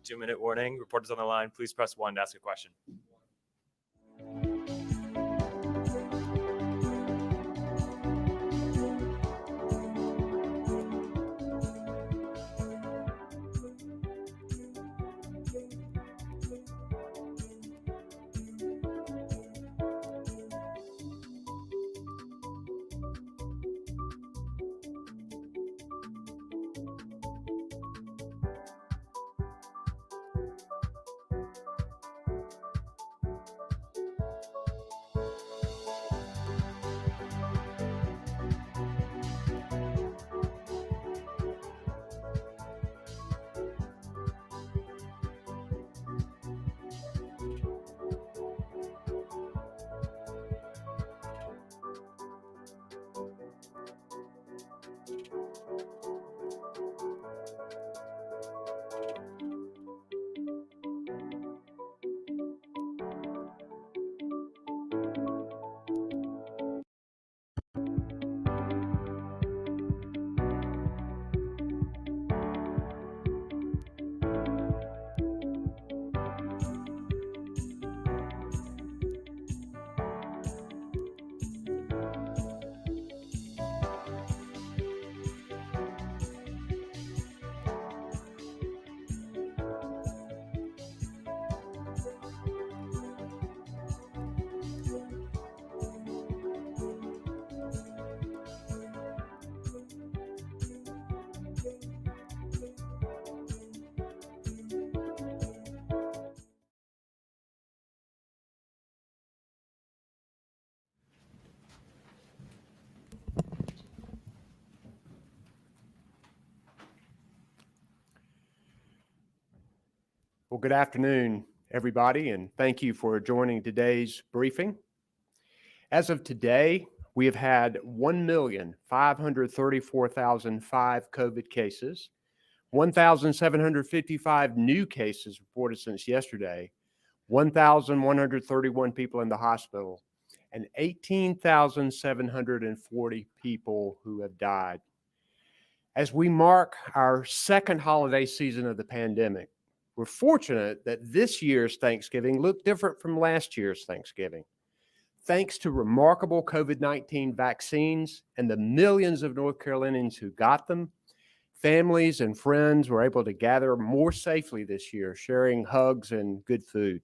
2-minute warning. Reporters on the line, please press 1 to ask a question. Well, good afternoon, everybody, and thank you for joining today's briefing. As of today, we have had 1,534,005 COVID cases, 1,755 new cases reported since yesterday, 1,131 people in the hospital, and 18,740 people who have died. As we mark our second holiday season of the pandemic, we're fortunate that this year's Thanksgiving looked different from last year's Thanksgiving. Thanks to remarkable COVID-19 vaccines and the millions of North Carolinians who got them, families and friends were able to gather more safely this year, sharing hugs and good food.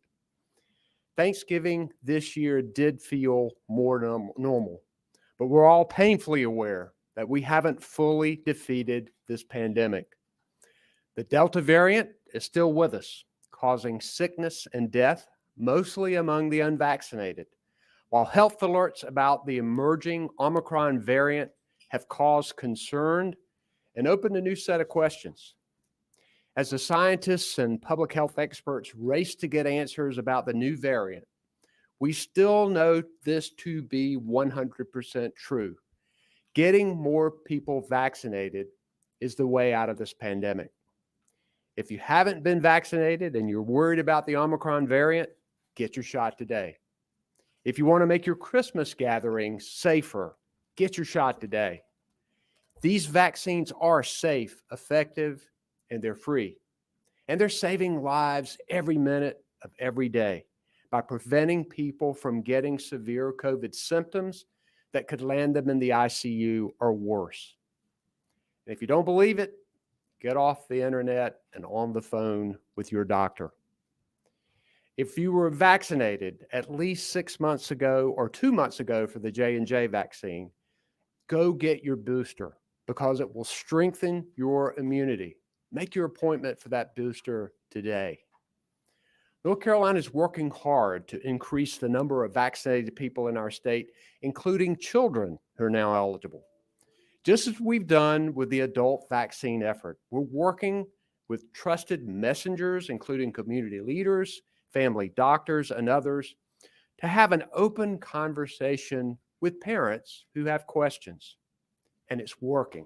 Thanksgiving this year did feel more normal, but we're all painfully aware that we haven't fully defeated this pandemic. The Delta variant is still with us, causing sickness and death, mostly among the unvaccinated, while health alerts about the emerging Omicron variant have caused concern and opened a new set of questions. As the scientists and public health experts race to get answers about the new variant, we still know this to be 100% true. Getting more people vaccinated is the way out of this pandemic. If you haven't been vaccinated and you're worried about the Omicron variant, get your shot today. If you want to make your Christmas gatherings safer, get your shot today. These vaccines are safe, effective, and they're free. And they're saving lives every minute of every day by preventing people from getting severe COVID symptoms that could land them in the ICU or worse. And if you don't believe it, get off the internet and on the phone with your doctor. If you were vaccinated at least 6 months ago or 2 months ago for the J&J vaccine, go get your booster because it will strengthen your immunity. Make your appointment for that booster today. North Carolina is working hard to increase the number of vaccinated people in our state, including children who are now eligible. Just as we've done with the adult vaccine effort, we're working with trusted messengers, including community leaders, family doctors, and others, to have an open conversation with parents who have questions. And it's working.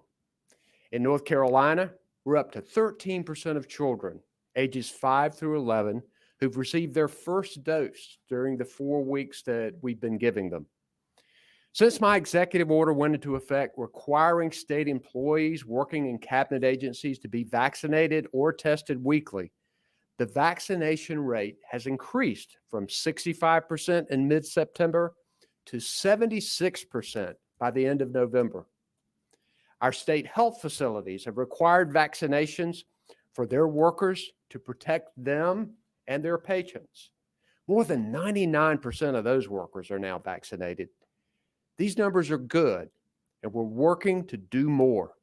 In North Carolina, we're up to 13% of children ages 5 through 11 who've received their first dose during the 4 weeks that we've been giving them. Since my executive order went into effect requiring state employees working in cabinet agencies to be vaccinated or tested weekly, the vaccination rate has increased from 65% in mid-September to 76% by the end of November. Our state health facilities have required vaccinations for their workers to protect them and their patients. More than 99% of those workers are now vaccinated. These numbers are good, and we're working to do more.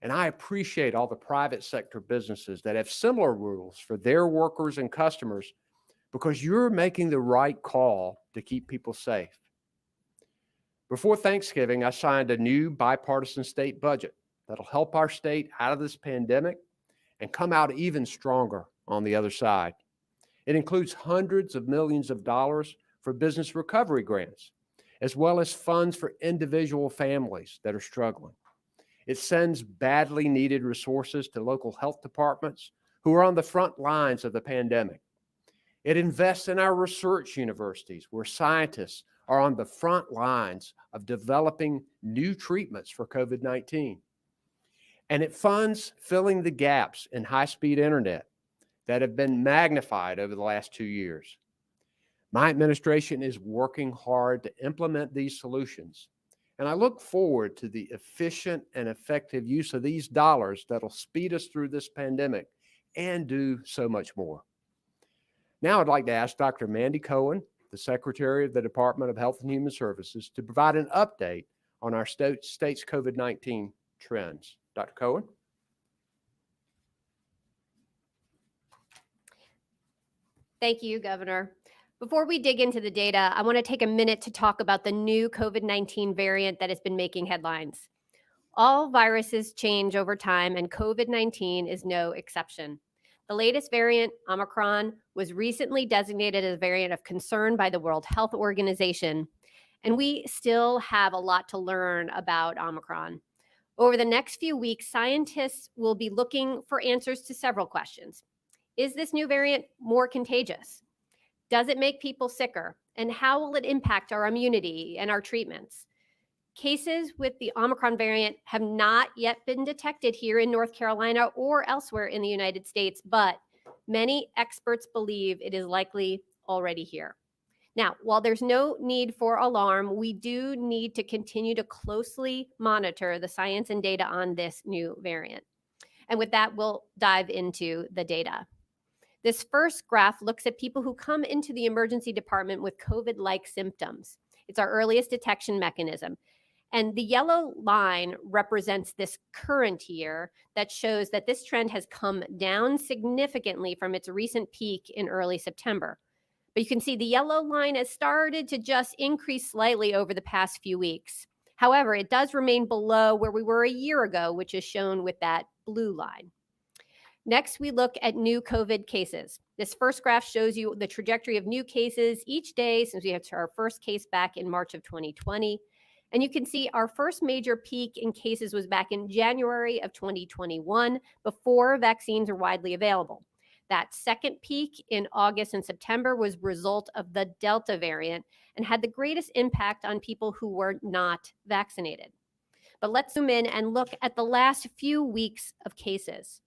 And I appreciate all the private sector businesses that have similar rules for their workers and customers, because you're making the right call to keep people safe. Before Thanksgiving, I signed a new bipartisan state budget that'll help our state out of this pandemic and come out even stronger on the other side. It includes hundreds of millions of dollars for business recovery grants, as well as funds for individual families that are struggling. It sends badly needed resources to local health departments who are on the front lines of the pandemic. It invests in our research universities, where scientists are on the front lines of developing new treatments for COVID-19. And it funds filling the gaps in high-speed internet that have been magnified over the last 2 years. My administration is working hard to implement these solutions, and I look forward to the efficient and effective use of these dollars that'll speed us through this pandemic and do so much more. Now I'd like to ask Dr. Mandy Cohen, the Secretary of the Department of Health and Human Services, to provide an update on our state's COVID-19 trends. Dr. Cohen? Thank you, Governor. Before we dig into the data, I want to take a minute to talk about the new COVID-19 variant that has been making headlines. All viruses change over time, and COVID-19 is no exception. The latest variant, Omicron, was recently designated as a variant of concern by the World Health Organization, and we still have a lot to learn about Omicron. Over the next few weeks, scientists will be looking for answers to several questions. Is this new variant more contagious? Does it make people sicker? And how will it impact our immunity and our treatments? Cases with the Omicron variant have not yet been detected here in North Carolina or elsewhere in the United States, but many experts believe it is likely already here. Now, while there's no need for alarm, we do need to continue to closely monitor the science and data on this new variant. And with that, we'll dive into the data. This first graph looks at people who come into the emergency department with COVID-like symptoms. It's our earliest detection mechanism. And the yellow line represents this current year that shows that this trend has come down significantly from its recent peak in early September. But you can see the yellow line has started to just increase slightly over the past few weeks. However, it does remain below where we were a year ago, which is shown with that blue line. Next, we look at new COVID cases. This first graph shows you the trajectory of new cases each day since we had our first case back in March of 2020. And you can see our first major peak in cases was back in January of 2021, before vaccines were widely available. That second peak in August and September was a result of the Delta variant and had the greatest impact on people who were not vaccinated. But let's zoom in and look at the last few weeks of cases.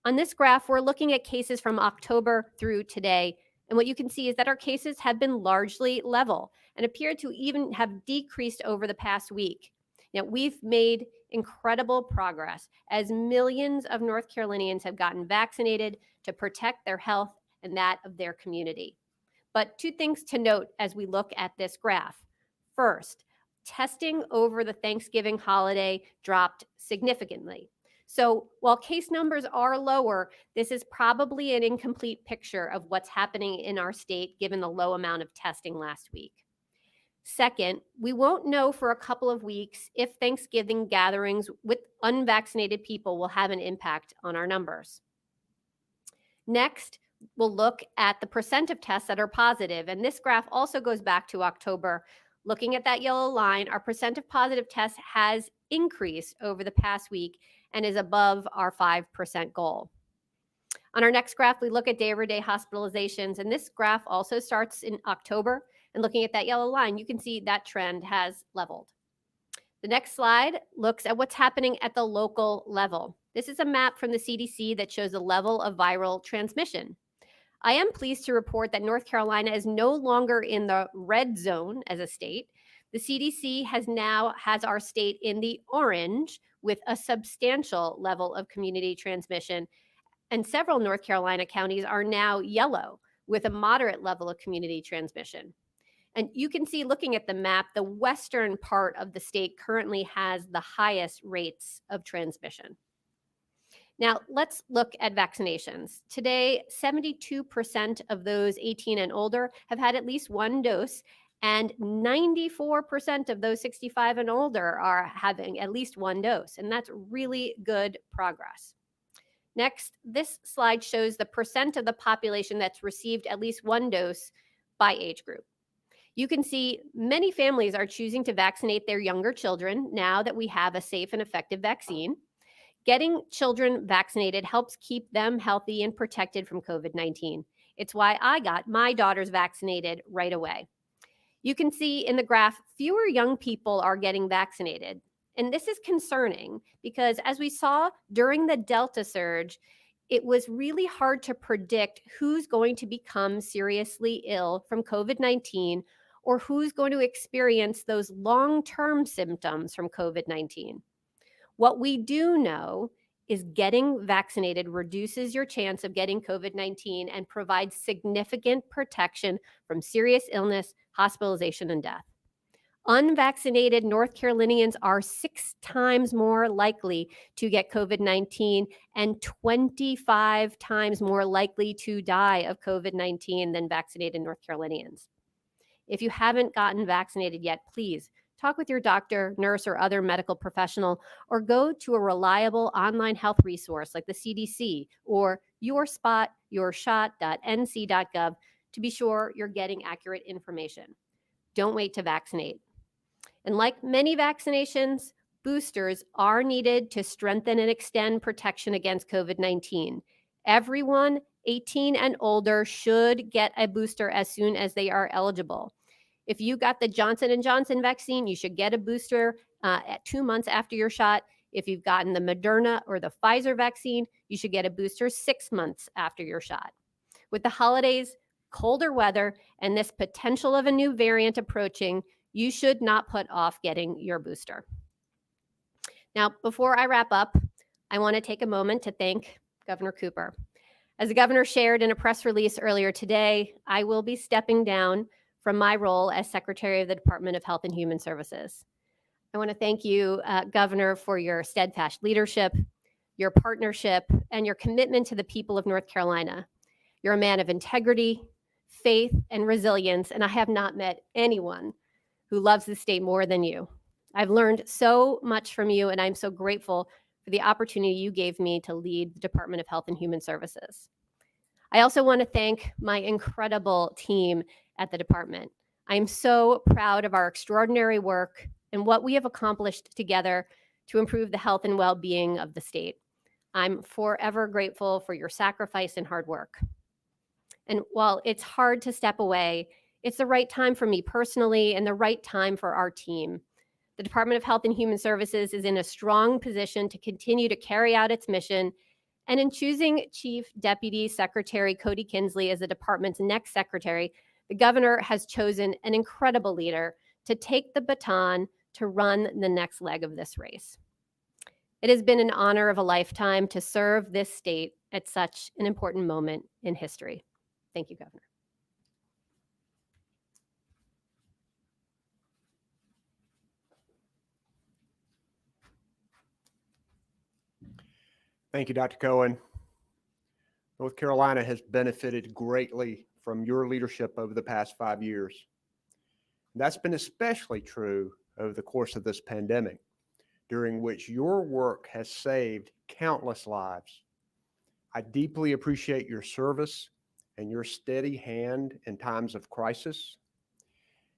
On this graph, we're looking at cases from October through today. And what you can see is that our cases have been largely level and appear to even have decreased over the past week. Now, we've made incredible progress as millions of North Carolinians have gotten vaccinated to protect their health and that of their community. But two things to note as we look at this graph. First, testing over the Thanksgiving holiday dropped significantly. So while case numbers are lower, this is probably an incomplete picture of what's happening in our state given the low amount of testing last week. Second, we won't know for a couple of weeks if Thanksgiving gatherings with unvaccinated people will have an impact on our numbers. Next, we'll look at the percent of tests that are positive, and this graph also goes back to October. Looking at that yellow line, our percent of positive tests has increased over the past week and is above our 5% goal. On our next graph, we look at day-over-day hospitalizations, and this graph also starts in October. And looking at that yellow line, you can see that trend has leveled. The next slide looks at what's happening at the local level. This is a map from the CDC that shows the level of viral transmission. I am pleased to report that North Carolina is no longer in the red zone as a state. The CDC has our state in the orange with a substantial level of community transmission, and several North Carolina counties are now yellow with a moderate level of community transmission. And you can see, looking at the map, the western part of the state currently has the highest rates of transmission. Now, let's look at vaccinations. Today, 72% of those 18 and older have had at least one dose, and 94% of those 65 and older are having at least one dose, and that's really good progress. Next, this slide shows the percent of the population that's received at least one dose by age group. You can see many families are choosing to vaccinate their younger children now that we have a safe and effective vaccine. Getting children vaccinated helps keep them healthy and protected from COVID-19. It's why I got my daughters vaccinated right away. You can see in the graph, fewer young people are getting vaccinated. And this is concerning because, as we saw during the Delta surge, it was really hard to predict who's going to become seriously ill from COVID-19 or who's going to experience those long-term symptoms from COVID-19. What we do know is getting vaccinated reduces your chance of getting COVID-19 and provides significant protection from serious illness, hospitalization, and death. Unvaccinated North Carolinians are 6 times more likely to get COVID-19 and 25 times more likely to die of COVID-19 than vaccinated North Carolinians. If you haven't gotten vaccinated yet, please talk with your doctor, nurse, or other medical professional, or go to a reliable online health resource like the CDC or yourspot.yourshot.nc.gov to be sure you're getting accurate information. Don't wait to vaccinate. And like many vaccinations, boosters are needed to strengthen and extend protection against COVID-19. Everyone 18 and older should get a booster as soon as they are eligible. If you got the Johnson & Johnson vaccine, you should get a booster at 2 months after your shot. If you've gotten the Moderna or the Pfizer vaccine, you should get a booster 6 months after your shot. With the holidays, colder weather, and this potential of a new variant approaching, you should not put off getting your booster. Now, before I wrap up, I want to take a moment to thank Governor Cooper. As the governor shared in a press release earlier today, I will be stepping down from my role as Secretary of the Department of Health and Human Services. I want to thank you, Governor, for your steadfast leadership, your partnership, and your commitment to the people of North Carolina. You're a man of integrity, faith, and resilience, and I have not met anyone who loves the state more than you. I've learned so much from you, and I'm so grateful for the opportunity you gave me to lead the Department of Health and Human Services. I also want to thank my incredible team at the department. I'm so proud of our extraordinary work and what we have accomplished together to improve the health and well-being of the state. I'm forever grateful for your sacrifice and hard work. And while it's hard to step away, it's the right time for me personally and the right time for our team. The Department of Health and Human Services is in a strong position to continue to carry out its mission. And in choosing Chief Deputy Secretary Cody Kinsley as the department's next secretary, the governor has chosen an incredible leader to take the baton to run the next leg of this race. It has been an honor of a lifetime to serve this state at such an important moment in history. Thank you, Governor. Thank you, Dr. Cohen. North Carolina has benefited greatly from your leadership over the past 5 years. That's been especially true over the course of this pandemic, during which your work has saved countless lives. I deeply appreciate your service and your steady hand in times of crisis.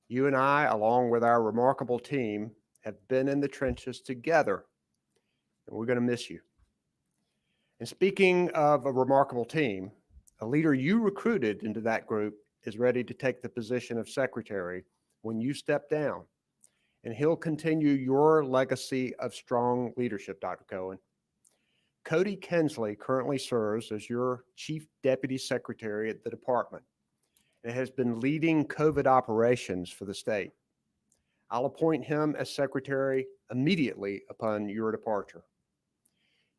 You and I, along with our remarkable team, have been in the trenches together, and we're going to miss you. And speaking of a remarkable team, a leader you recruited into that group is ready to take the position of secretary when you step down. and he'll continue your legacy of strong leadership, Dr. Cohen. Cody Kinsley currently serves as your Chief Deputy Secretary at the department and has been leading COVID operations for the state. I'll appoint him as secretary immediately upon your departure.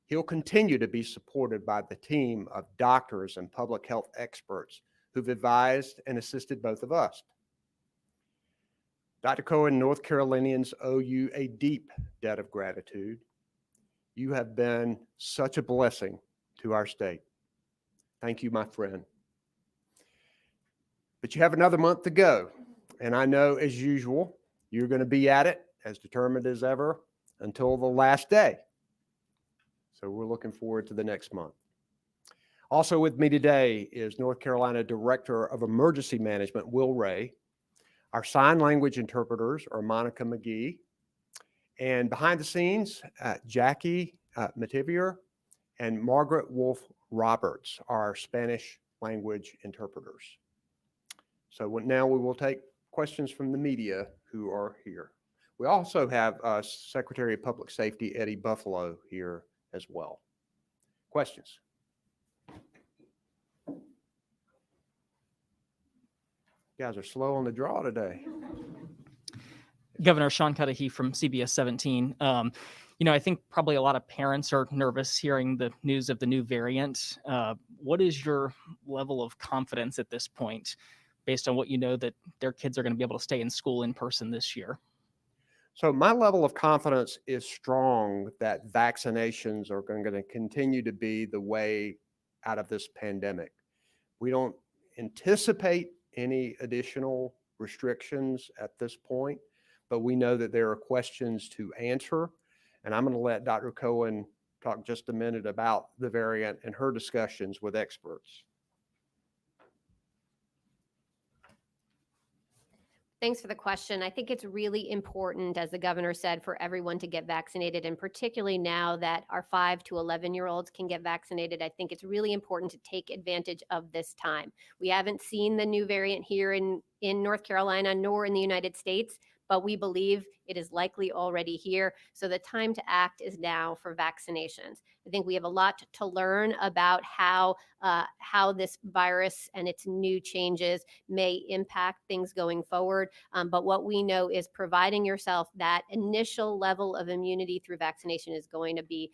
He'll continue to be supported by the team of doctors and public health experts who've advised and assisted both of us. Dr. Cohen, North Carolinians owe you a deep debt of gratitude. You have been such a blessing to our state. Thank you, my friend. But you have another month to go, and I know, as usual, you're going to be at it as determined as ever until the last day. So we're looking forward to the next month. Also with me today is North Carolina Director of Emergency Management, Will Ray. Our sign language interpreters are Monica McGee. And behind the scenes, Jackie Mativier and Margaret Wolf Roberts are our Spanish language interpreters. So now we will take questions from the media who are here. We also have Secretary of Public Safety Eddie Buffalo here as well. Questions? You guys are slow on the draw today. Governor Sean Cudahy from CBS 17. I think probably a lot of parents are nervous hearing the news of the new variant. What is your level of confidence at this point, based on what you know that their kids are going to be able to stay in school in person this year? So my level of confidence is strong that vaccinations are going to continue to be the way out of this pandemic. We don't anticipate any additional restrictions at this point, but we know that there are questions to answer. And I'm going to let Dr. Cohen talk just a minute about the variant and her discussions with experts. Thanks for the question. I think it's really important, as the governor said, for everyone to get vaccinated, and particularly now that our 5 to 11-year-olds can get vaccinated, I think it's really important to take advantage of this time. We haven't seen the new variant here in North Carolina nor in the United States, but we believe it is likely already here. So the time to act is now for vaccinations. I think we have a lot to learn about how this virus and its new changes may impact things going forward. But what we know is providing yourself that initial level of immunity through vaccination is going to be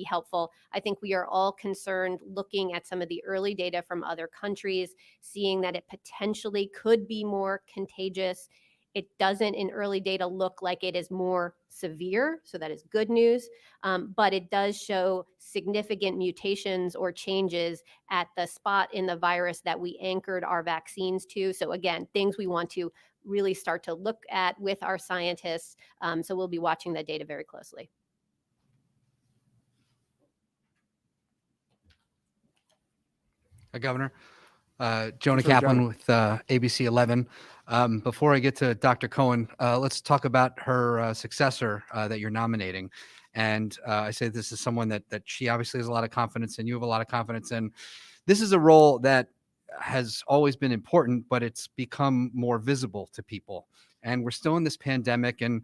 helpful. I think we are all concerned looking at some of the early data from other countries, seeing that it potentially could be more contagious. It doesn't in early data look like it is more severe, so that is good news, but it does show significant mutations or changes at the spot in the virus that we anchored our vaccines to. So again, things we want to really start to look at with our scientists. So we'll be watching that data very closely. Governor. Jonah Sure, Kaplan Jonah. with ABC 11. Before I get to Dr. Cohen, let's talk about her successor that you're nominating. And I say this is someone that she obviously has a lot of confidence in, you have a lot of confidence in. This is a role that has always been important, but it's become more visible to people. And we're still in this pandemic, and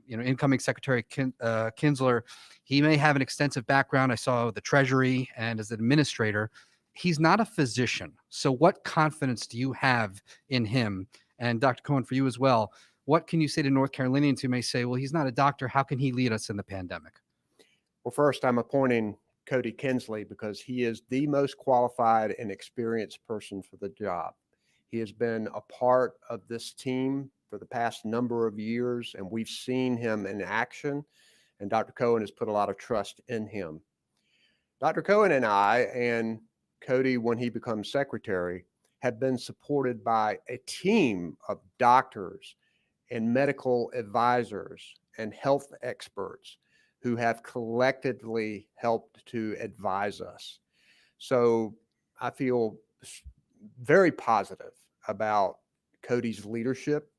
incoming Secretary Kinsler, he may have an extensive background. I saw the Treasury and as an administrator. He's not a physician. So what confidence do you have in him? And Dr. Cohen, for you as well, what can you say to North Carolinians who may say, well, he's not a doctor. How can he lead us in the pandemic? Well, first, I'm appointing Cody Kinsley because he is the most qualified and experienced person for the job. He has been a part of this team for the past number of years, and we've seen him in action, and Dr. Cohen has put a lot of trust in him. Dr. Cohen and I, and Cody, when he becomes secretary, have been supported by a team of doctors and medical advisors and health experts who have collectively helped to advise us. So I feel very positive about Cody's leadership.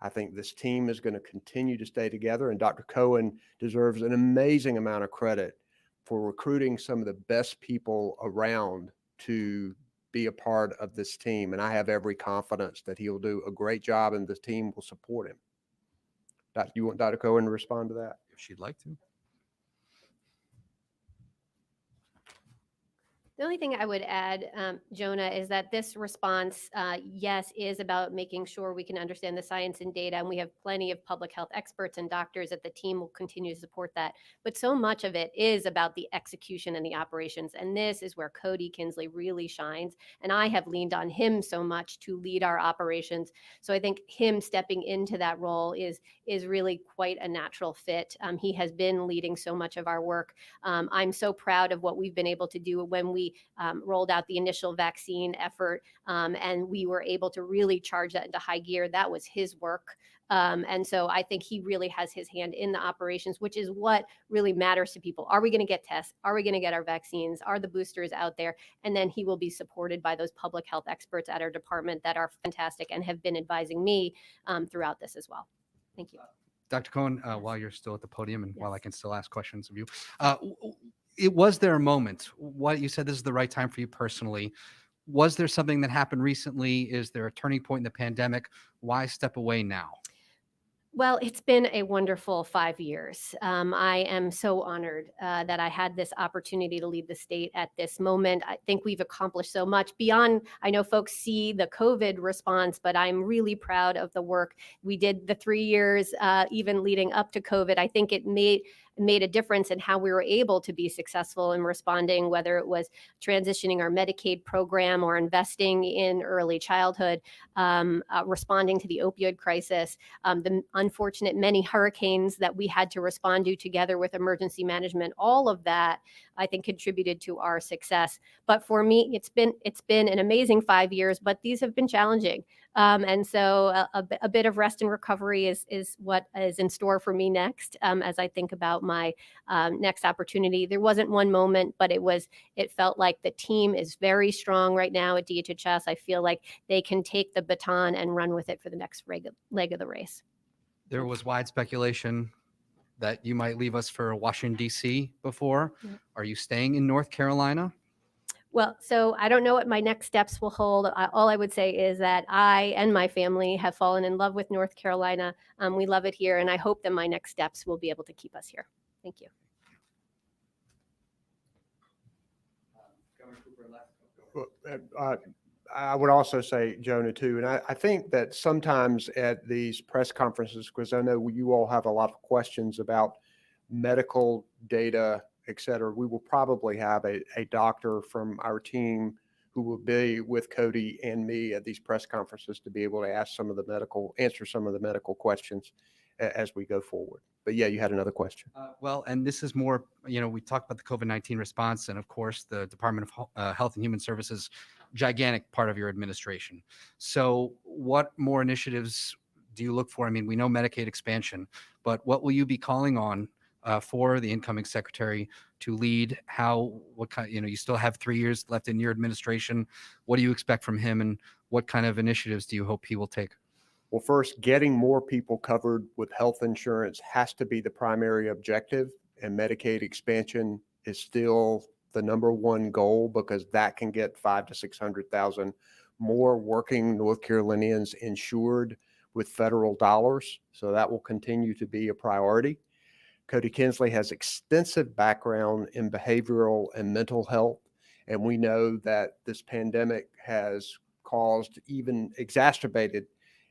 I think this team is going to continue to stay together, and Dr. Cohen deserves an amazing amount of credit for recruiting some of the best people around to be a part of this team. And I have every confidence that he'll do a great job and the team will support him. You want Dr. Cohen to respond to that? If she'd like to. The only thing I would add, Jonah, is that this response, yes, is about making sure we can understand the science and data, and we have plenty of public health experts and doctors that the team will continue to support that. But so much of it is about the execution and the operations, and this is where Cody Kinsley really shines. And I have leaned on him so much to lead our operations. So I think him stepping into that role is really quite a natural fit. He has been leading so much of our work. I'm so proud of what we've been able to do when we rolled out the initial vaccine effort, and we were able to really charge that into high gear. That was his work. And so I think he really has his hand in the operations, which is what really matters to people. Are we going to get tests? Are we going to get our vaccines? Are the boosters out there? And then he will be supported by those public health experts at our department that are fantastic and have been advising me throughout this as well. Thank you. Dr. Cohen, while you're still at the podium and while I Yes. can still ask questions of you, was there a moment, what you said this is the right time for you personally? Was there something that happened recently? Is there a turning point in the pandemic? Why step away now? Well, it's been a wonderful 5 years. I am so honored that I had this opportunity to lead the state at this moment. I think we've accomplished so much beyond, I know folks see the COVID response, but I'm really proud of the work we did the 3 years, even leading up to COVID. I think it made a difference in how we were able to be successful in responding, whether it was transitioning our Medicaid program or investing in early childhood, responding to the opioid crisis, the unfortunate many hurricanes that we had to respond to together with emergency management. All of that, I think, contributed to our success. But for me, it's been an amazing 5 years, but these have been challenging. And so a bit of rest and recovery is what is in store for me next, as I think about my next opportunity. There wasn't one moment, but it felt like the team is very strong right now at DHHS. I feel like they can take the baton and run with it for the next leg of the race. There was wide speculation that you might leave us for Washington, D.C. before. Yeah. Are you staying in North Carolina? Well, so I don't know what my next steps will hold. All I would say is that I and my family have fallen in love with North Carolina. We love it here, and I hope that my next steps will be able to keep us here. Thank you. I would also say, Jonah, too, and I think that sometimes at these press conferences, because I know you all have a lot of questions about medical data, et cetera, we will probably have a doctor from our team who will be with Cody and me at these press conferences to be able to answer some of the medical questions as we go forward. But yeah, you had another question. Well, and this is more, we talked about the COVID-19 response and of course the Department of Health and Human Services, gigantic part of your administration. So what more initiatives do you look for? I mean, we know Medicaid expansion, but what will you be calling on for the incoming secretary to lead? What kind, you still have 3 years left in your administration. What do you expect from him and what kind of initiatives do you hope he will take? Well, first, getting more people covered with health insurance has to be the primary objective, and Medicaid expansion is still the number one goal because that can get 500,000 to 600,000 more working North Carolinians insured with federal dollars. So that will continue to be a priority. Cody Kinsley has extensive background in behavioral and mental health, and we know that this pandemic has caused even exacerbated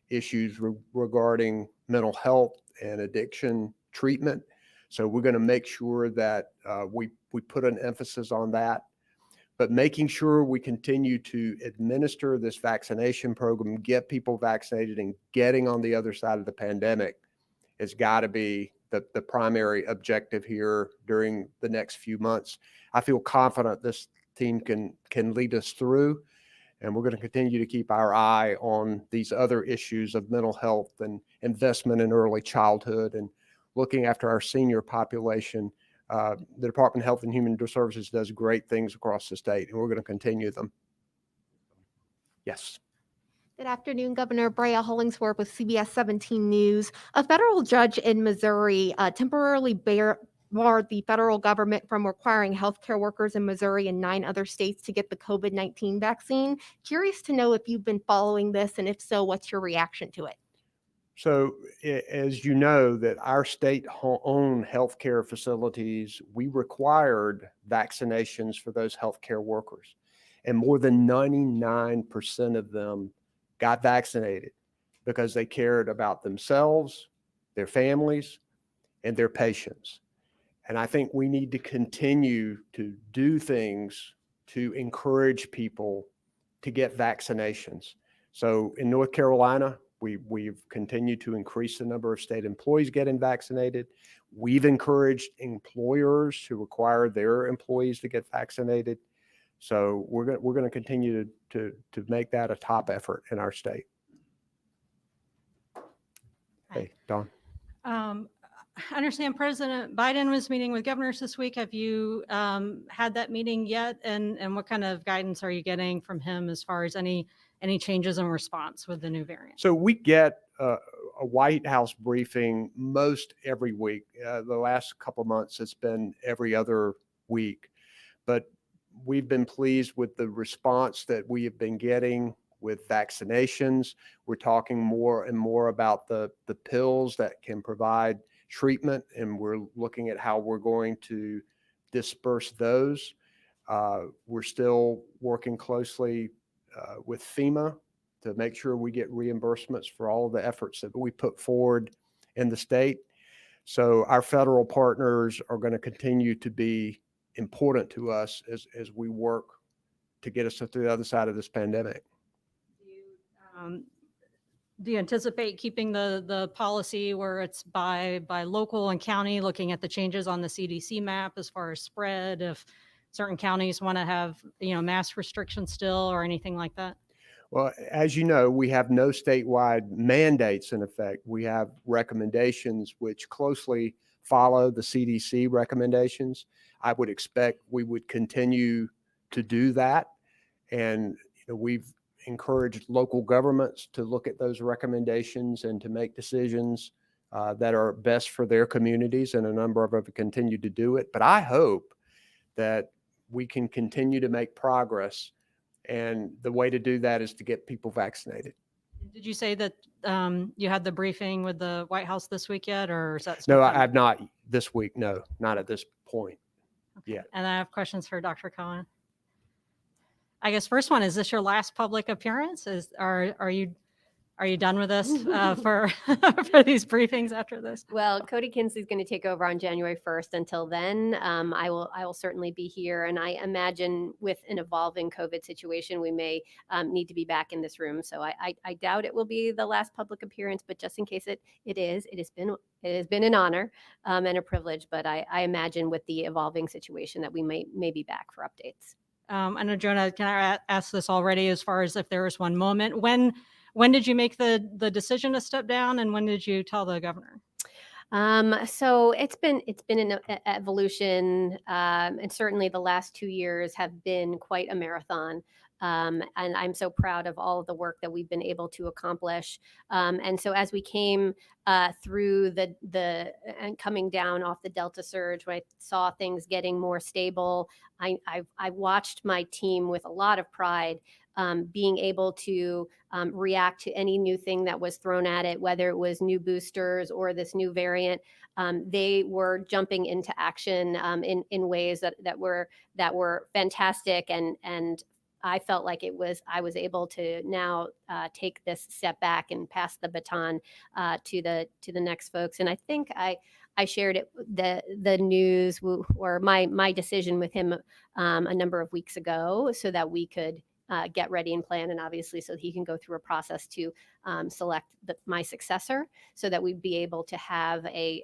issues regarding mental health and addiction treatment. So we're going to make sure that we put an emphasis on that, but making sure we continue to administer this vaccination program, get people vaccinated, and getting on the other side of the pandemic has got to be the primary objective here during the next few months. I feel confident this team can lead us through. And we're going to continue to keep our eye on these other issues of mental health and investment in early childhood and looking after our senior population. The Department of Health and Human Services does great things across the state, and we're going to continue them. Yes. Good afternoon, Governor. Brea Hollingsworth with CBS 17 News. A federal judge in Missouri temporarily barred the federal government from requiring healthcare workers in Missouri and 9 other states to get the COVID-19 vaccine. Curious to know if you've been following this, and if so, what's your reaction to it? So as you know, that our state-owned healthcare facilities, we required vaccinations for those healthcare workers. And more than 99% of them got vaccinated because they cared about themselves, their families, and their patients. And I think we need to continue to do things to encourage people to get vaccinations. So in North Carolina, we've continued to increase the number of state employees getting vaccinated. We've encouraged employers to require their employees to get vaccinated. So we're going to continue to make that a top effort in our state. Hey, Dawn. I understand President Biden was meeting with governors this week. Have you had that meeting yet? And what kind of guidance are you getting from him as far as any changes in response with the new variant? So we get a White House briefing most every week. The last couple of months, it's been every other week. But we've been pleased with the response that we have been getting with vaccinations. We're talking more and more about the pills that can provide treatment, and we're looking at how we're going to disperse those. We're still working closely with FEMA to make sure we get reimbursements for all of the efforts that we put forward in the state. So our federal partners are going to continue to be important to us as we work to get us to the other side of this pandemic. Do you anticipate keeping the policy where it's by local and county, looking at the changes on the CDC map as far as spread, if certain counties want to have, mask restrictions still or anything like that? Well, as you know, we have no statewide mandates in effect. We have recommendations which closely follow the CDC recommendations. I would expect we would continue to do that. And we've encouraged local governments to look at those recommendations and to make decisions that are best for their communities, and a number of them continue to do it. But I hope that we can continue to make progress, and the way to do that is to get people vaccinated. Did you say that you had the briefing with the White House this week yet, or is that still No, coming? I've not this week. No, not at this point. Okay. Yeah. And I have questions for Dr. Cohen. I guess first one, is this your last public appearance? Are you done with us for for these briefings after this? Well, Cody Kinsley's going to take over on January 1st. Until then, I will certainly be here. And I imagine with an evolving COVID situation, we may need to be back in this room. So I doubt it will be the last public appearance, but just in case it has been an honor and a privilege. But I imagine with the evolving situation that we may be back for updates. I know, Jonah, can I ask this already as far as if there was one moment? When did you make the decision to step down, and when did you tell the governor? So it's been an evolution, and certainly the last 2 years have been quite a marathon. And I'm so proud of all of the work that we've been able to accomplish. And so as we came through and coming down off the Delta surge, when I saw things getting more stable, I watched my team with a lot of pride being able to react to any new thing that was thrown at it, whether it was new boosters or this new variant. They were jumping into action in ways that were fantastic, and I felt like I was able to now take this step back and pass the baton to the next folks. And I think I shared the news or my decision with him a number of weeks ago, so that we could get ready and plan, and obviously so he can go through a process to select my successor, so that we'd be able to have a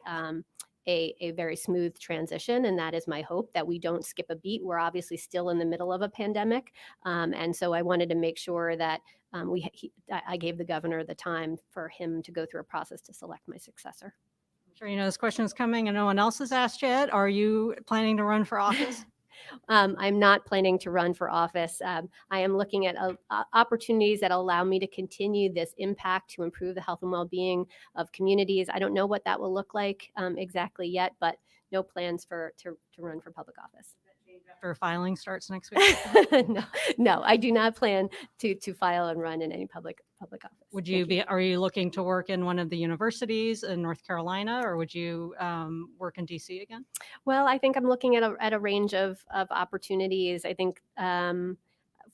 very smooth transition. And that is my hope, that we don't skip a beat. We're obviously still in the middle of a pandemic. And so I wanted to make sure that I gave the governor the time for him to go through a process to select my successor. I'm sure you know this question is coming and no one else has asked yet. Are you planning to run for office? I'm not planning to run for office. I am looking at opportunities that allow me to continue this impact to improve the health and well-being of communities. I don't know what that will look like exactly yet, but no plans to run for public office. After filing starts next week? No, I do not plan to file and run in any public public office. Would Thank you are you looking to work in one of the universities in North Carolina, or would you work in DC again? Well, I think I'm looking at a range of opportunities. I think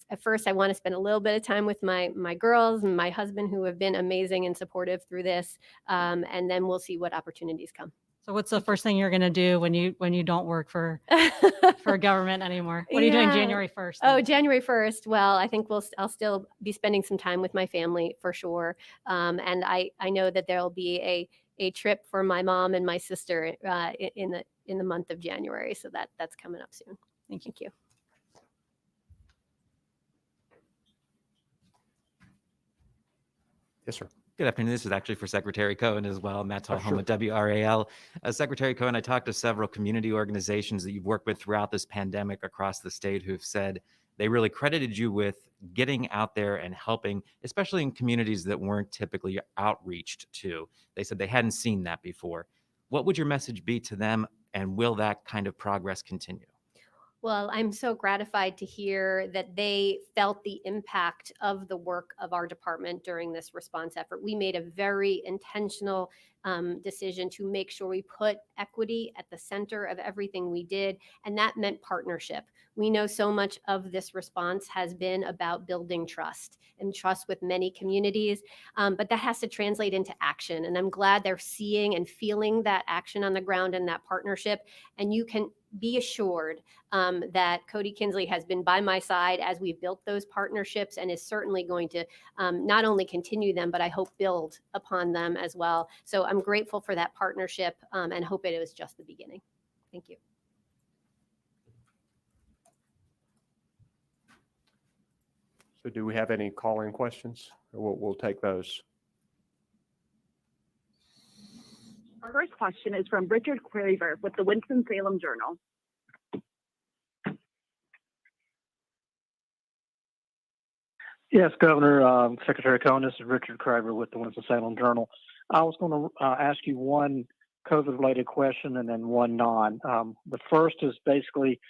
at first I want to spend a little bit of time with my girls and my husband, who have been amazing and supportive through this, and then we'll see what opportunities come. So what's the first thing you're going to do when you don't work for government anymore? What are you doing Yeah. January 1st? Oh, January 1st. Well, I think I'll still be spending some time with my family for sure. And I know that there'll be a trip for my mom and my sister in the month of January. So that's coming up soon. Thank you. Thank you. Yes, sir. Good afternoon. This is actually for Secretary Cohen as well. Matt Oh, Tallhome sure. with WRAL. Secretary Cohen, I talked to several community organizations that you've worked with throughout this pandemic across the state who have said they really credited you with getting out there and helping, especially in communities that weren't typically outreached to. They said they hadn't seen that before. What would your message be to them, and will that kind of progress continue? Well, I'm so gratified to hear that they felt the impact of the work of our department during this response effort. We made a very intentional decision to make sure we put equity at the center of everything we did, and that meant partnership. We know so much of this response has been about building trust and trust with many communities, but that has to translate into action. And I'm glad they're seeing and feeling that action on the ground and that partnership. And you can be assured that Cody Kinsley has been by my side as we've built those partnerships, and is certainly going to not only continue them, but I hope build upon them as well. So I'm grateful for that partnership and hope it was just the beginning. Thank you. So do we have any call-in questions? Or we'll take those. Our first question is from Richard Craver with the Winston-Salem Journal. Yes, Governor, Secretary Cohen, this is Richard Craver with the Winston-Salem Journal. I was going to ask you one COVID-related question and then one non. The first is basically,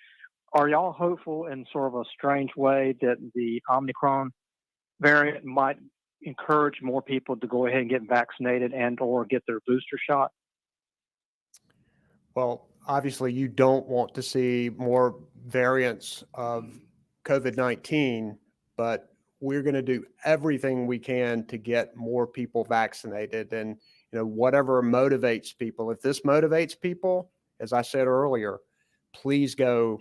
are y'all hopeful in sort of a strange way that the Omicron variant might encourage more people to go ahead and get vaccinated and or get their booster shot? Well, obviously, you don't want to see more variants of COVID-19, but we're going to do everything we can to get more people vaccinated. And, whatever motivates people, if this motivates people, as I said earlier, please go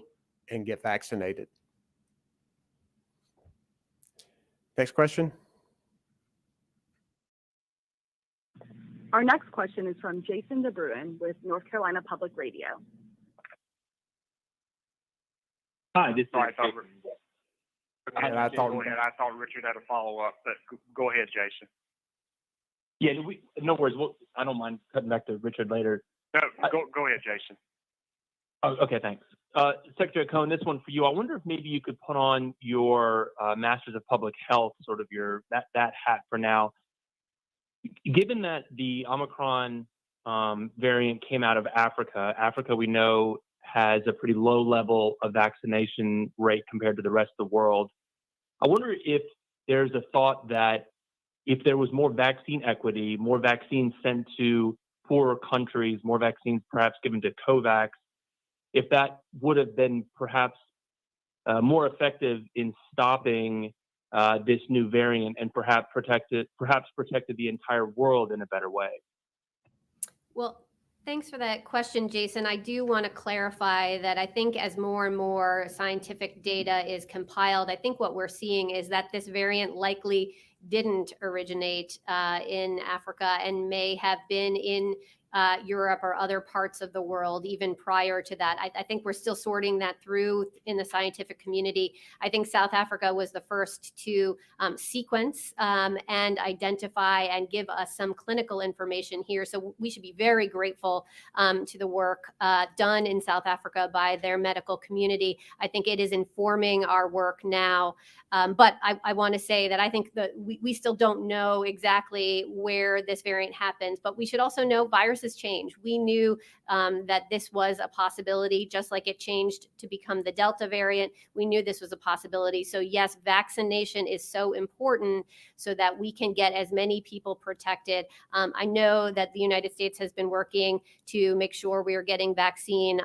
and get vaccinated. Next question. Our next question is from Jason DeBruin with North Carolina Public Radio. Hi, this is I thought Richard had a follow-up, but go ahead, Jason. Yeah, no worries. I don't mind cutting back to Richard later. No, go ahead, Jason. Oh, okay, thanks. Secretary Cohen, this one for you. I wonder if maybe you could put on your Masters of Public Health, sort of that hat for now. Given that the Omicron variant came out of Africa we know has a pretty low level of vaccination rate compared to the rest of the world. I wonder if there's a thought that if there was more vaccine equity, more vaccines sent to poorer countries, more vaccines perhaps given to COVAX, if that would have been perhaps more effective in stopping this new variant and perhaps protected the entire world in a better way. Well, thanks for that question, Jason. I do want to clarify that I think as more and more scientific data is compiled, I think what we're seeing is that this variant likely didn't originate in Africa and may have been in Europe or other parts of the world even prior to that. I think we're still sorting that through in the scientific community. I think South Africa was the first to sequence and identify and give us some clinical information here. So we should be very grateful to the work done in South Africa by their medical community. I think it is informing our work now. But I want to say that I think that we still don't know exactly where this variant happens, but we should also know viruses viruses change. We knew that this was a possibility, just like it changed to become the Delta variant. We knew this was a possibility. So yes, vaccination is so important so that we can get as many people protected. I know that the United States has been working to make sure we are getting vaccine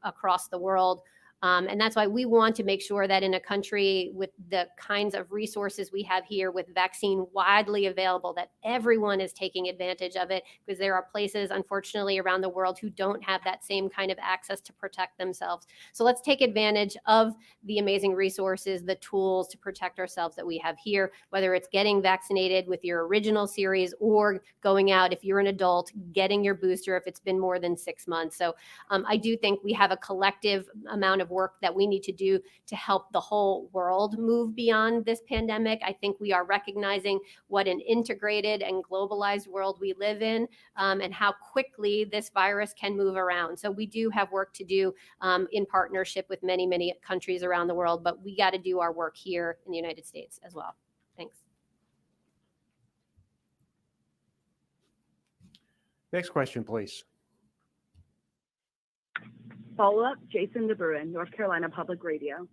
across the world. And that's why we want to make sure that in a country with the kinds of resources we have here, with vaccine widely available, that everyone is taking advantage of it, because there are places, unfortunately, around the world who don't have that same kind of access to protect themselves. So let's take advantage of the amazing resources, the tools to protect ourselves that we have here, whether it's getting vaccinated with your original series or going out, if you're an adult, getting your booster if it's been more than 6 months. So I do think we have a collective amount of work that we need to do to help the whole world move beyond this pandemic. I think we are recognizing what an integrated and globalized world we live in, and how quickly this virus can move around. So we do have work to do in partnership with many, many countries around the world, but we got to do our work here in the United States as well. Thanks. Next question, please. Follow-up, Jason DeBruin, North Carolina Public Radio.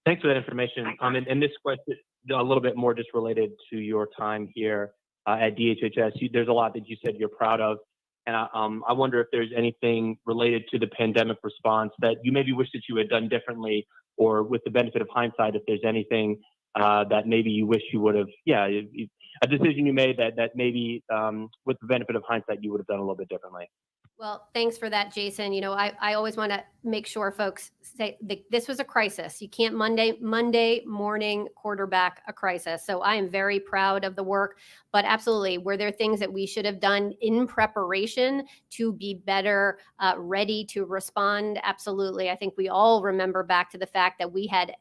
Thanks for that information. And this question, a little bit more just related to your time here at DHHS. There's a lot that you said you're proud of. And I wonder if there's anything related to the pandemic response that you maybe wish that you had done differently, or with the benefit of hindsight, if there's anything that maybe you wish you would have, a decision you made that maybe with the benefit of hindsight, you would have done a little bit differently. Well, thanks for that, Jason. You know, I always want to make sure folks say this was a crisis. You can't Monday morning quarterback a crisis. So I am very proud of the work, but absolutely, were there things that we should have done in preparation to be better ready to respond? Absolutely. I think we all remember back to the fact that we had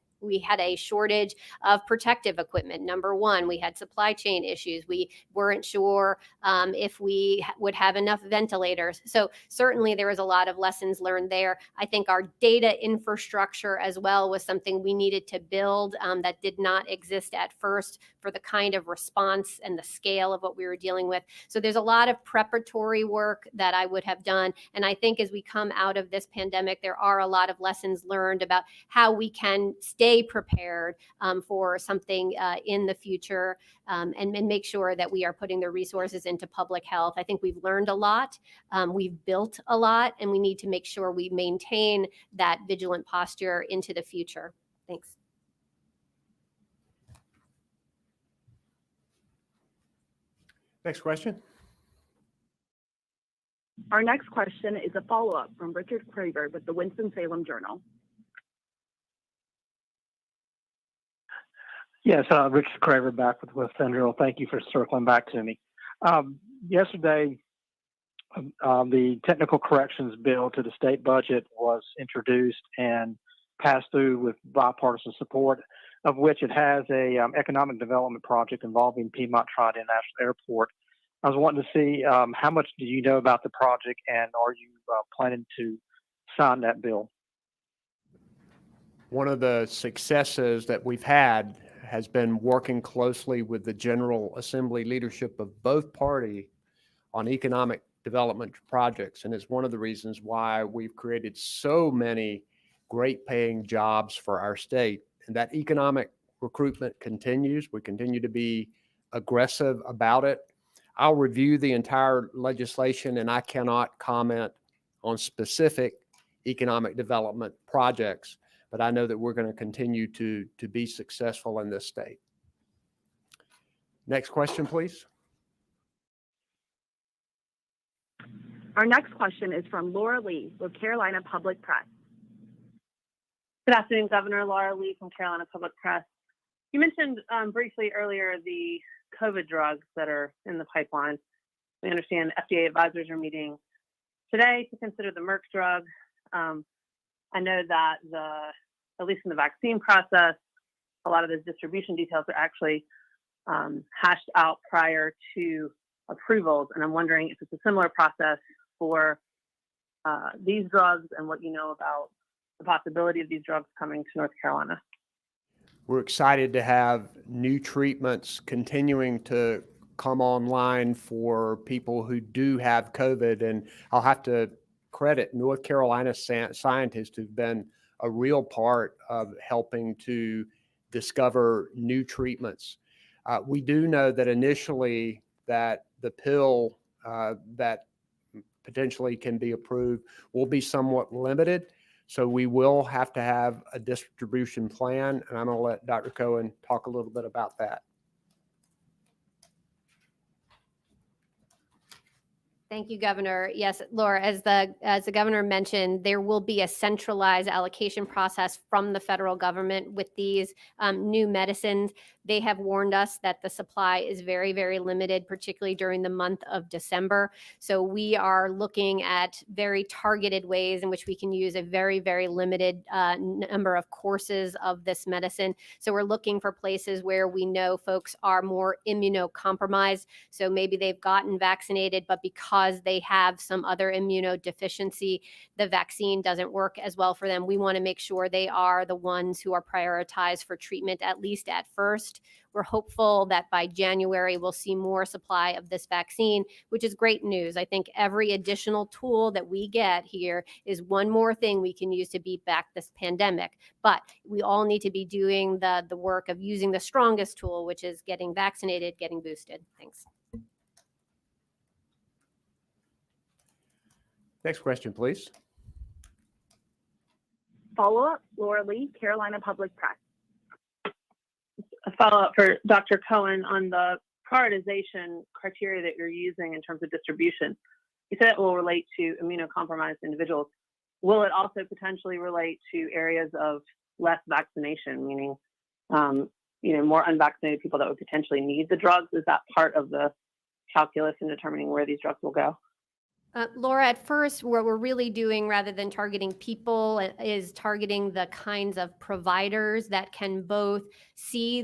a shortage of protective equipment. Number one, we had supply chain issues. We weren't sure if we would have enough ventilators. So certainly there was a lot of lessons learned there. I think our data infrastructure as well was something we needed to build that did not exist at first for the kind of response and the scale of what we were dealing with. So there's a lot of preparatory work that I would have done. And I think as we come out of this pandemic, there are a lot of lessons learned about how we can stay prepared for something in the future, and make sure that we are putting the resources into public health. I think we've learned a lot, we've built a lot, and we need to make sure we maintain that vigilant posture into the future. Thanks. Next question. Our next question is a follow-up from Richard Craver with the Winston-Salem Journal. Yes, Richard Craver back with Winston Journal. Thank you for circling back to me. Yesterday, the technical corrections bill to the state budget was introduced and passed through with bipartisan support, of which it has a economic development project involving Piedmont Triad International Airport. I was wanting to see how much do you know about the project, and are you planning to sign that bill? One of the successes that we've had has been working closely with the General Assembly leadership of both parties on economic development projects. And it's one of the reasons why we've created so many great paying jobs for our state. And that economic recruitment continues. We continue to be aggressive about it. I'll review the entire legislation, and I cannot comment on specific economic development projects, but I know that we're going to continue to be successful in this state. Next question, please. Our next question is from Laura Lee with Carolina Public Press. Good afternoon, Governor. Laura Lee from Carolina Public Press. You mentioned briefly earlier the COVID drugs that are in the pipeline. We understand FDA advisors are meeting today to consider the Merck drug. I know that at least in the vaccine process, a lot of those distribution details are actually hashed out prior to approvals. And I'm wondering if it's a similar process for these drugs and what you know about the possibility of these drugs coming to North Carolina. We're excited to have new treatments continuing to come online for people who do have COVID. And I'll have to credit North Carolina scientists who've been a real part of helping to discover new treatments. We do know that initially that the pill that potentially can be approved will be somewhat limited. So we will have to have a distribution plan, and I'm going to let Dr. Cohen talk a little bit about that. Thank you, Governor. Yes, Laura, as the governor mentioned, there will be a centralized allocation process from the federal government with these new medicines. They have warned us that the supply is very, very limited, particularly during the month of December. So we are looking at very targeted ways in which we can use a very, very limited number of courses of this medicine. So we're looking for places where we know folks are more immunocompromised. So maybe they've gotten vaccinated, but because they have some other immunodeficiency, the vaccine doesn't work as well for them. We want to make sure they are the ones who are prioritized for treatment, at least at first. We're hopeful that by January, we'll see more supply of this vaccine, which is great news. I think every additional tool that we get here is one more thing we can use to beat back this pandemic. But we all need to be doing the work of using the strongest tool, which is getting vaccinated, getting boosted. Thanks. Next question, please. Follow-up, Laura Lee, Carolina Public Press. A follow-up for Dr. Cohen on the prioritization criteria that you're using in terms of distribution. You said it will relate to immunocompromised individuals. Will it also potentially relate to areas of less vaccination, meaning more unvaccinated people that would potentially need the drugs? Is that part of the calculus in determining where these drugs will go? Laura, at first, what we're really doing rather than targeting people is targeting the kinds of providers that can both see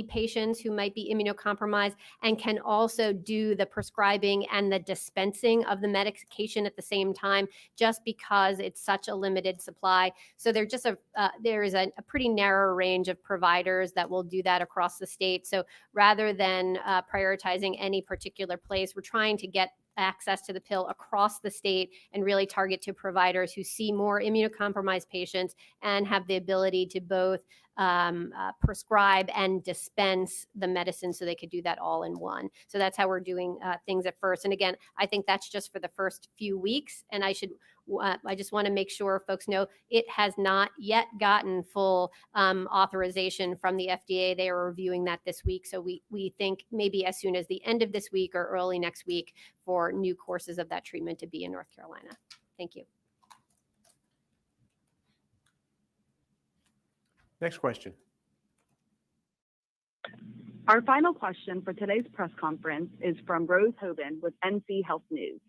patients who might be immunocompromised and can also do the prescribing and the dispensing of the medication at the same time, just because it's such a limited supply. So there is a pretty narrow range of providers that will do that across the state. So rather than prioritizing any particular place, we're trying to get access to the pill across the state and really target to providers who see more immunocompromised patients and have the ability to both prescribe and dispense the medicine, so they could do that all in one. So that's how we're doing things at first. And again, I think that's just for the first few weeks. And I just want to make sure folks know it has not yet gotten full authorization from the FDA. They are reviewing that this week. So we think maybe as soon as the end of this week or early next week for new courses of that treatment to be in North Carolina. Thank you. Next question. Our final question for today's press conference is from Rose Hoban with NC Health News.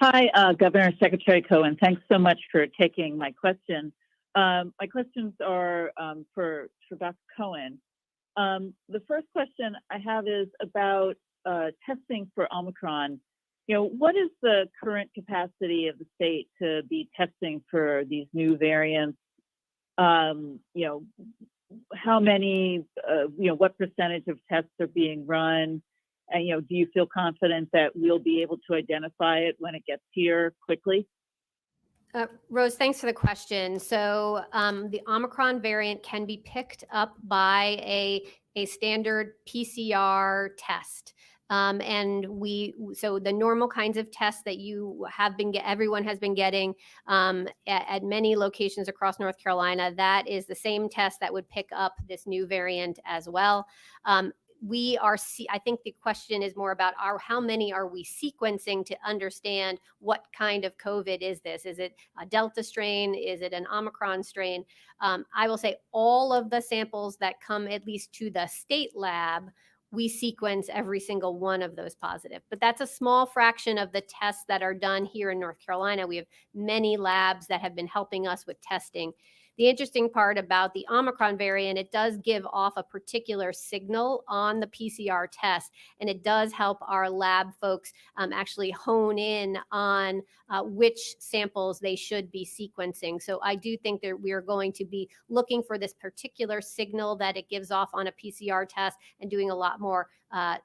Hi, Governor Secretary Cohen. Thanks so much for taking my question. My questions are for Dr. Cohen. The first question I have is about testing for Omicron. What is the current capacity of the state to be testing for these new variants? How many, what percentage of tests are being run? And, do you feel confident that we'll be able to identify it when it gets here quickly? Rose, thanks for the question. So the Omicron variant can be picked up by a standard PCR test. So the normal kinds of tests that everyone has been getting at many locations across North Carolina, that is the same test that would pick up this new variant as well. I think the question is more about how many are we sequencing to understand what kind of COVID is this? Is it a Delta strain? Is it an Omicron strain? I will say all of the samples that come at least to the state lab, we sequence every single one of those positive. But that's a small fraction of the tests that are done here in North Carolina. We have many labs that have been helping us with testing. The interesting part about the Omicron variant, it does give off a particular signal on the PCR test, and it does help our lab folks actually hone in on which samples they should be sequencing. So I do think that we are going to be looking for this particular signal that it gives off on a PCR test and doing a lot more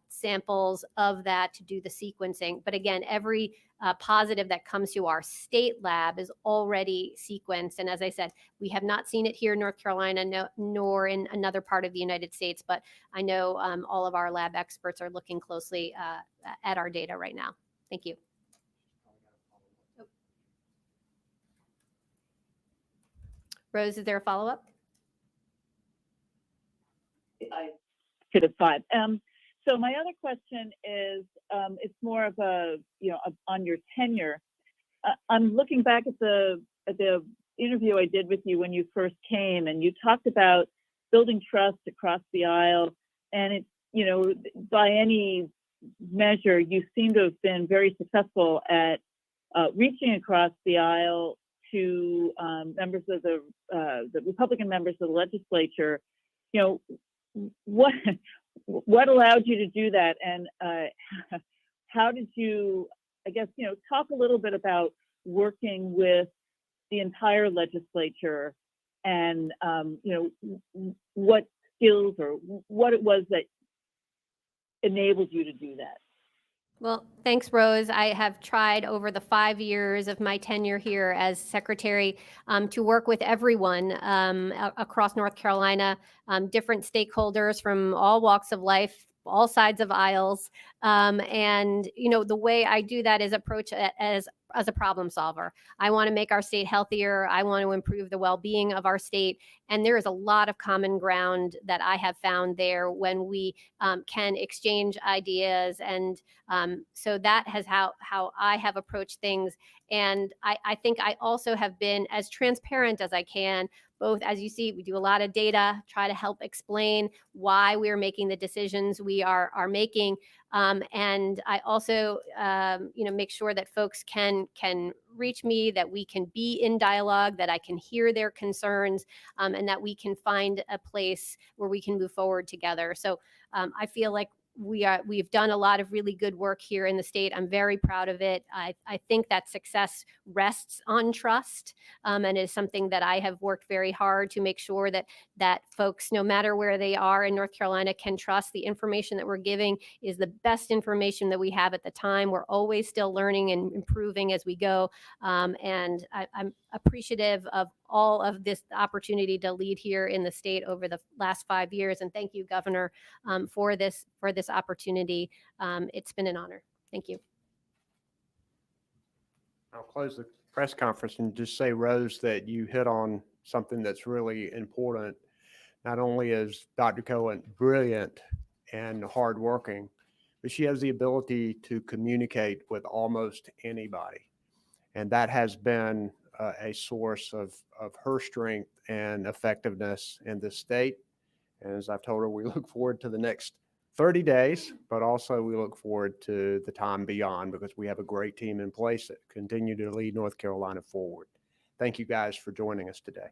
samples of that to do the sequencing. But again, every positive that comes to our state lab is already sequenced. And as I said, we have not seen it here in North Carolina, nor in another part of the United States, but I know all of our lab experts are looking closely at our data right now. Thank you. Rose, is there a follow-up? I could have thought. So my other question is, it's more of a, on your tenure. I'm looking back at the interview I did with you when you first came, and you talked about building trust across the aisle. And it's, by any measure, you seem to have been very successful at reaching across the aisle to members of the Republican members of the legislature. What allowed you to do that, and how did you, I guess, talk a little bit about working with the entire legislature, and what skills or what it was that enabled you to do that? Well, thanks, Rose. I have tried over the 5 years of my tenure here as secretary to work with everyone across North Carolina, different stakeholders from all walks of life, all sides of aisles. And, the way I do that is approach it as a problem solver. I want to make our state healthier. I want to improve the well-being of our state. And there is a lot of common ground that I have found there when we can exchange ideas. And so that has how I have approached things. And I think I also have been as transparent as I can. Both, as you see, we do a lot of data, try to help explain why we're making the decisions we are making. And I also, make sure that folks can reach me, that we can be in dialogue, that I can hear their concerns, and that we can find a place where we can move forward together. So I feel like we've done a lot of really good work here in the state. I'm very proud of it. I think that success rests on trust, and is something that I have worked very hard to make sure that folks, no matter where they are in North Carolina, can trust the information that we're giving is the best information that we have at the time. We're always still learning and improving as we go. And I'm appreciative of all of this opportunity to lead here in the state over the last 5 years. And thank you, Governor, for this opportunity. It's been an honor. Thank you. I'll close the press conference and just say, Rose, that you hit on something that's really important. Not only is Dr. Cohen brilliant and hardworking, but she has the ability to communicate with almost anybody. And that has been a source of her strength and effectiveness in this state. And as I've told her, we look forward to the next 30 days, but also we look forward to the time beyond, because we have a great team in place that continue to lead North Carolina forward. Thank you guys for joining us today.